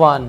1،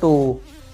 2،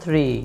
3،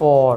4،